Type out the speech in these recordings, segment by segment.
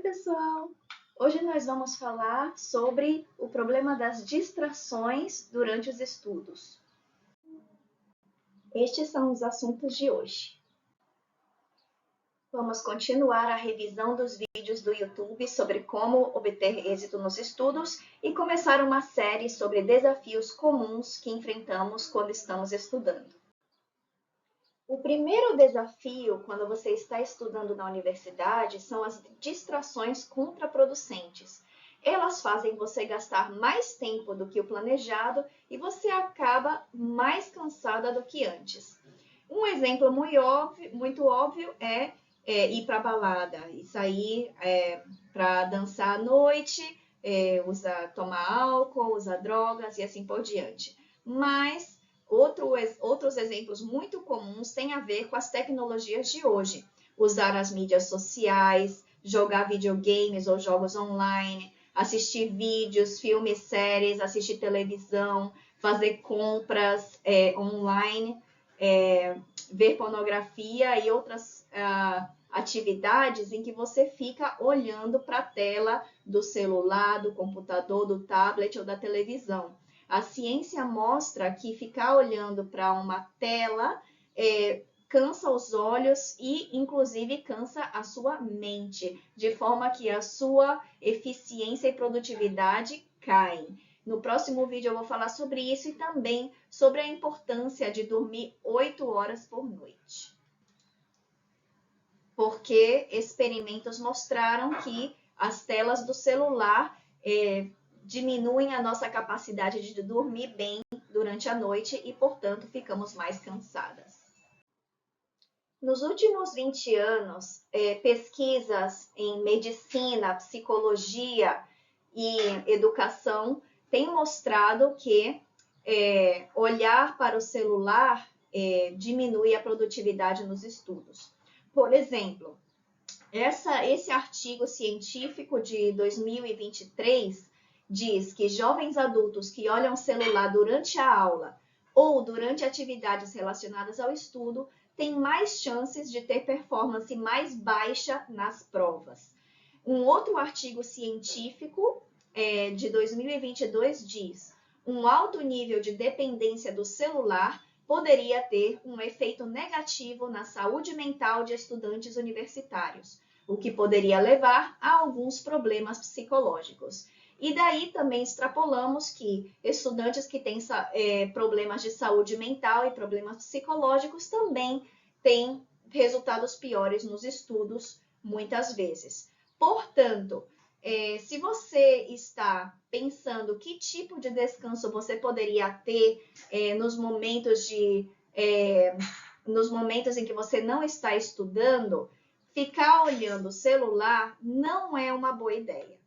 pessoal! Hoje nós vamos falar sobre o problema das distrações durante os estudos. Estes são os assuntos de hoje. Vamos continuar a revisão dos vídeos do YouTube sobre como obter êxito nos estudos e começar uma série sobre desafios comuns que enfrentamos quando estamos estudando. O primeiro desafio, quando você está estudando na universidade, são as distrações contraproducentes. Elas fazem você gastar mais tempo do que o planejado e você acaba mais cansada do que antes. Um exemplo muito óbvio é ir para a balada, e sair para dançar à noite, tomar álcool, usar drogas e assim por diante. Mas outros exemplos muito comuns têm a ver com as tecnologias de hoje. Usar as mídias sociais, jogar videogames ou jogos online, assistir vídeos, filmes, séries, assistir televisão, fazer compras online, ver pornografia e outras atividades em que você fica olhando para a tela do celular, do computador, do tablet ou da televisão. A ciência mostra que ficar olhando para uma tela cansa os olhos e, inclusive, cansa a sua mente, de forma que a sua eficiência e produtividade caem. No próximo vídeo eu vou falar sobre isso e também sobre a importância de dormir 8 horas por noite. Porque experimentos mostraram que as telas do celular diminuem a nossa capacidade de dormir bem durante a noite e, portanto, ficamos mais cansadas. Nos últimos 20 anos, pesquisas em medicina, psicologia e educação têm mostrado que olhar para o celular diminui a produtividade nos estudos. Por exemplo, esse artigo científico de 2023 diz que jovens adultos que olham o celular durante a aula ou durante atividades relacionadas ao estudo têm mais chances de ter performance mais baixa nas provas. Um outro artigo científico de 2022 diz: um alto nível de dependência do celular poderia ter um efeito negativo na saúde mental de estudantes universitários, o que poderia levar a alguns problemas psicológicos. E daí também extrapolamos que estudantes que têm problemas de saúde mental e problemas psicológicos também têm resultados piores nos estudos, muitas vezes. Portanto, se você está pensando que tipo de descanso você poderia ter nos momentos em que você não está estudando, ficar olhando o celular não é uma boa ideia.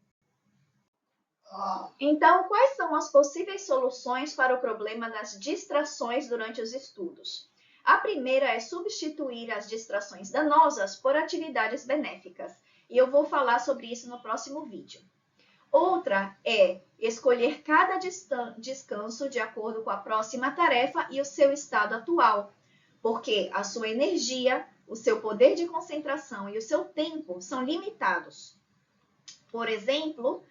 Então, quais são as possíveis soluções para o problema das distrações durante os estudos? A primeira é substituir as distrações danosas por atividades benéficas. E eu vou falar sobre isso no próximo vídeo. Outra é escolher cada descanso de acordo com a próxima tarefa e o seu estado atual, porque a sua energia, o seu poder de concentração e o seu tempo são limitados. Por exemplo,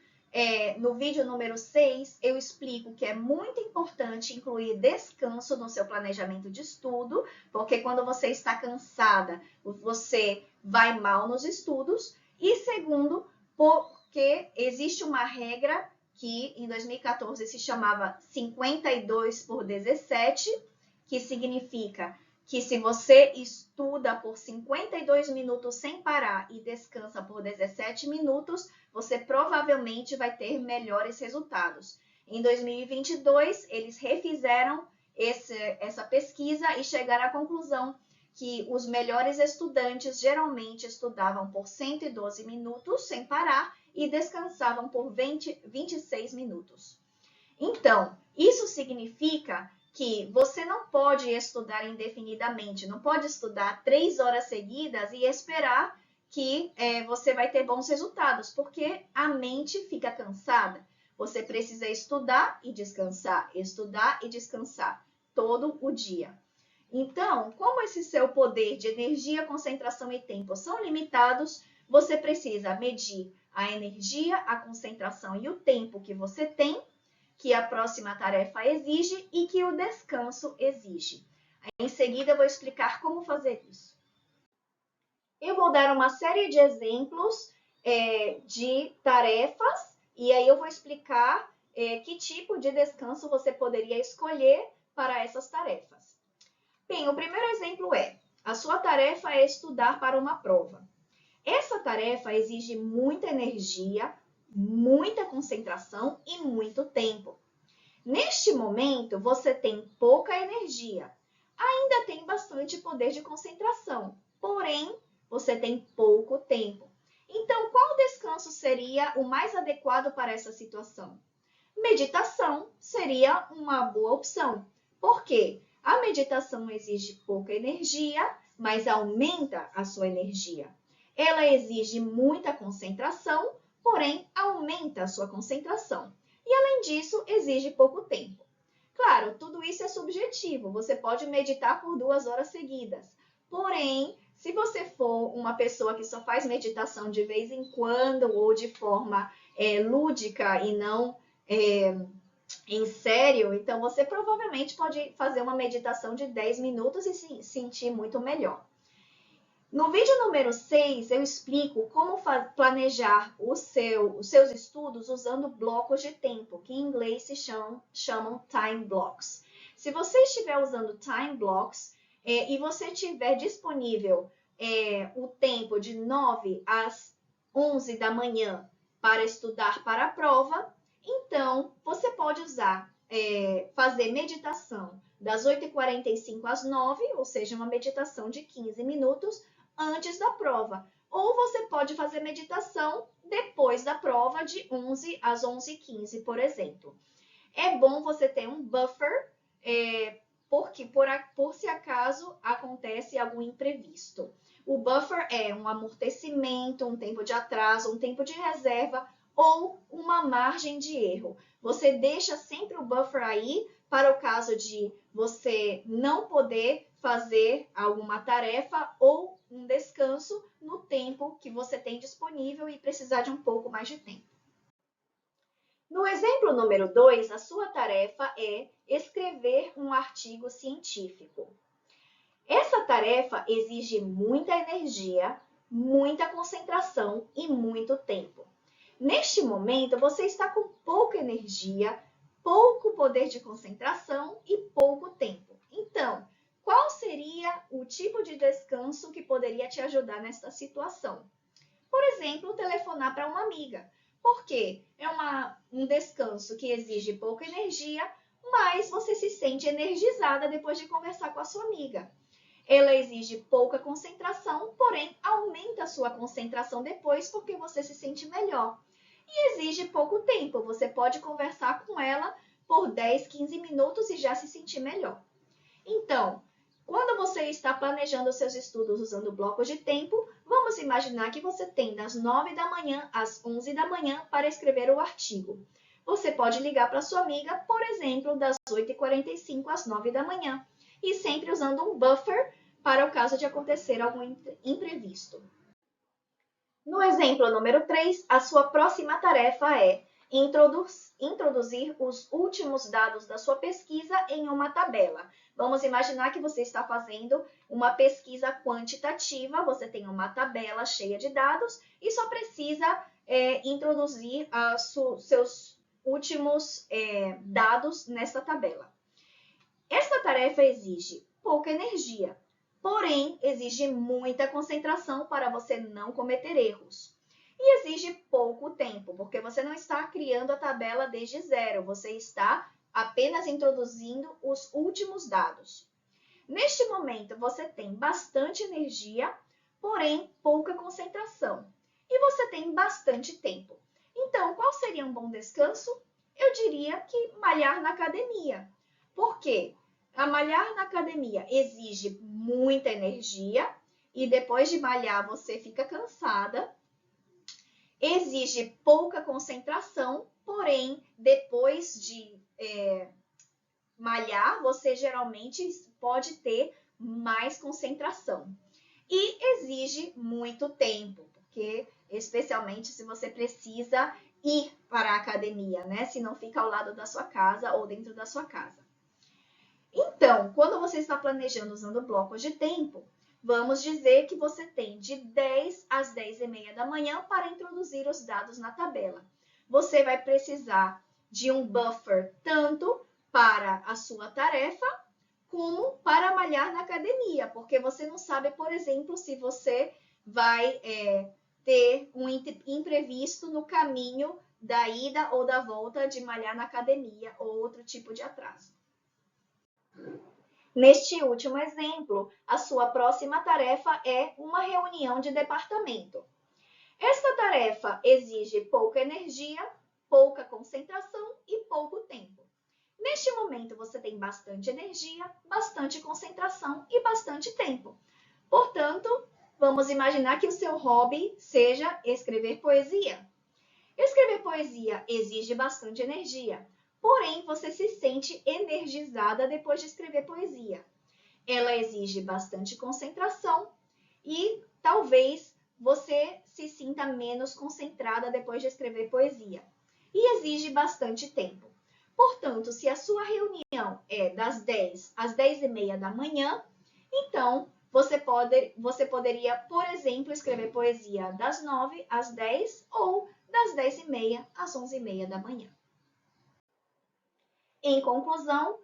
no vídeo número 6, eu explico que é muito importante incluir descanso no seu planejamento de estudo, porque quando você está cansada, você vai mal nos estudos. E segundo, porque existe uma regra que em 2014 se chamava 52/17, que significa que se você estuda por 52 minutos sem parar e descansa por 17 minutos, você provavelmente vai ter melhores resultados. Em 2022, eles refizeram essa pesquisa e chegaram à conclusão que os melhores estudantes geralmente estudavam por 112 minutos sem parar e descansavam por 26 minutos. Então, isso significa que você não pode estudar indefinidamente, não pode estudar 3 horas seguidas e esperar que você vai ter bons resultados, porque a mente fica cansada. Você precisa estudar e descansar todo o dia. Então, como esse seu poder de energia, concentração e tempo são limitados, você precisa medir a energia, a concentração e o tempo que você tem, que a próxima tarefa exige e que o descanso exige. Em seguida, eu vou explicar como fazer isso. Eu vou dar uma série de exemplos de tarefas e aí eu vou explicar que tipo de descanso você poderia escolher para essas tarefas. Bem, o primeiro exemplo é: a sua tarefa é estudar para uma prova. Essa tarefa exige muita energia, muita concentração e muito tempo. Neste momento, você tem pouca energia. Ainda tem bastante poder de concentração, porém, você tem pouco tempo. Então, qual descanso seria o mais adequado para essa situação? Meditação seria uma boa opção. Por quê? A meditação exige pouca energia, mas aumenta a sua energia. Ela exige muita concentração, porém aumenta a sua concentração. E além disso, exige pouco tempo. Claro, tudo isso é subjetivo. Você pode meditar por 2 horas seguidas. Porém, se você for uma pessoa que só faz meditação de vez em quando ou de forma lúdica e não em sério, então você provavelmente pode fazer uma meditação de 10 minutos e se sentir muito melhor. No vídeo número 6, eu explico como planejar os seus estudos usando blocos de tempo, que em inglês se chamam time blocks. Se você estiver usando time blocks e você tiver disponível o tempo de 9 às 11 da manhã para estudar para a prova, então você pode fazer meditação das 8h45 às 9, ou seja, uma meditação de 15 minutos, antes da prova. Ou você pode fazer meditação depois da prova, de 11 às 11h15, por exemplo. É bom você ter um buffer, porque por se acaso acontece algum imprevisto. O buffer é um amortecimento, um tempo de atraso, um tempo de reserva ou uma margem de erro. Você deixa sempre o buffer aí para o caso de você não poder fazer alguma tarefa ou um descanso no tempo que você tem disponível e precisar de um pouco mais de tempo. No exemplo número 2, a sua tarefa é escrever um artigo científico. Essa tarefa exige muita energia, muita concentração e muito tempo. Neste momento, você está com pouca energia, pouco poder de concentração e pouco tempo. Então, qual seria o tipo de descanso que poderia te ajudar nesta situação? Por exemplo, telefonar para uma amiga, porque é um descanso que exige pouca energia, mas você se sente energizada depois de conversar com a sua amiga. Ela exige pouca concentração, porém aumenta a sua concentração depois porque você se sente melhor. E exige pouco tempo, você pode conversar com ela por 10, 15 minutos e já se sentir melhor. Então, quando você está planejando os seus estudos usando blocos de tempo, vamos imaginar que você tem das 9 da manhã às 11 da manhã para escrever o artigo. Você pode ligar para sua amiga, por exemplo, das 8h45 às 9 da manhã, e sempre usando um buffer para o caso de acontecer algum imprevisto. No exemplo número 3, a sua próxima tarefa é introduzir os últimos dados da sua pesquisa em uma tabela. Vamos imaginar que você está fazendo uma pesquisa quantitativa, você tem uma tabela cheia de dados e só precisa introduzir seus últimos dados nessa tabela. Essa tarefa exige pouca energia, porém exige muita concentração para você não cometer erros. E exige pouco tempo, porque você não está criando a tabela desde zero, você está apenas introduzindo os últimos dados. Neste momento, você tem bastante energia, porém pouca concentração. E você tem bastante tempo. Então, qual seria um bom descanso? Eu diria que malhar na academia. Por quê? A malhar na academia exige muita energia e depois de malhar você fica cansada. Exige pouca concentração, porém, depois de malhar, você geralmente pode ter mais concentração. E exige muito tempo, porque especialmente se você precisa ir para a academia, né? Se não fica ao lado da sua casa ou dentro da sua casa. Então, quando você está planejando usando blocos de tempo, vamos dizer que você tem de 10 às 10h30 da manhã para introduzir os dados na tabela. Você vai precisar de um buffer tanto para a sua tarefa como para malhar na academia, porque você não sabe, por exemplo, se você vai ter um imprevisto no caminho da ida ou da volta de malhar na academia ou outro tipo de atraso. Neste último exemplo, a sua próxima tarefa é uma reunião de departamento. Esta tarefa exige pouca energia, pouca concentração e pouco tempo. Neste momento, você tem bastante energia, bastante concentração e bastante tempo. Portanto, vamos imaginar que o seu hobby seja escrever poesia. Escrever poesia exige bastante energia, porém você se sente energizada depois de escrever poesia. Ela exige bastante concentração e talvez você se sinta menos concentrada depois de escrever poesia. E exige bastante tempo. Portanto, se a sua reunião é das 10 às 10h30 da manhã, então você poderia, por exemplo, escrever poesia das 9 às 10 ou das 10h30 às 11h30 da manhã. Em conclusão,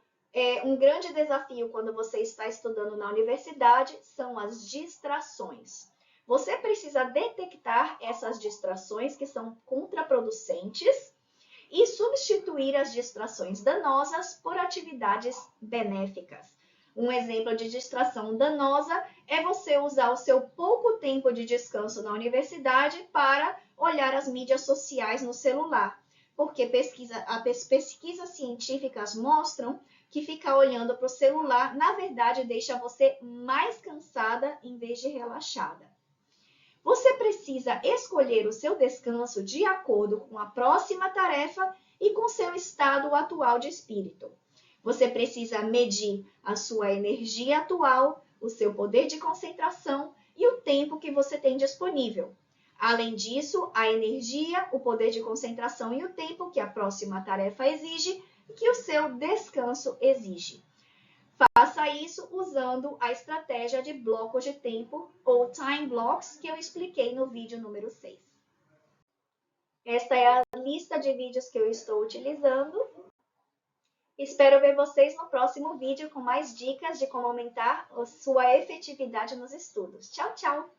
um grande desafio quando você está estudando na universidade são as distrações. Você precisa detectar essas distrações que são contraproducentes e substituir as distrações danosas por atividades benéficas. Um exemplo de distração danosa é você usar o seu pouco tempo de descanso na universidade para olhar as mídias sociais no celular, porque pesquisas científicas mostram que ficar olhando para o celular, na verdade, deixa você mais cansada em vez de relaxada. Você precisa escolher o seu descanso de acordo com a próxima tarefa e com seu estado atual de espírito. Você precisa medir a sua energia atual, o seu poder de concentração e o tempo que você tem disponível. Além disso, a energia, o poder de concentração e o tempo que a próxima tarefa exige e que o seu descanso exige. Faça isso usando a estratégia de blocos de tempo ou time blocks que eu expliquei no vídeo número 6. Esta é a lista de vídeos que eu estou utilizando. Espero ver vocês no próximo vídeo com mais dicas de como aumentar a sua efetividade nos estudos. Tchau, tchau!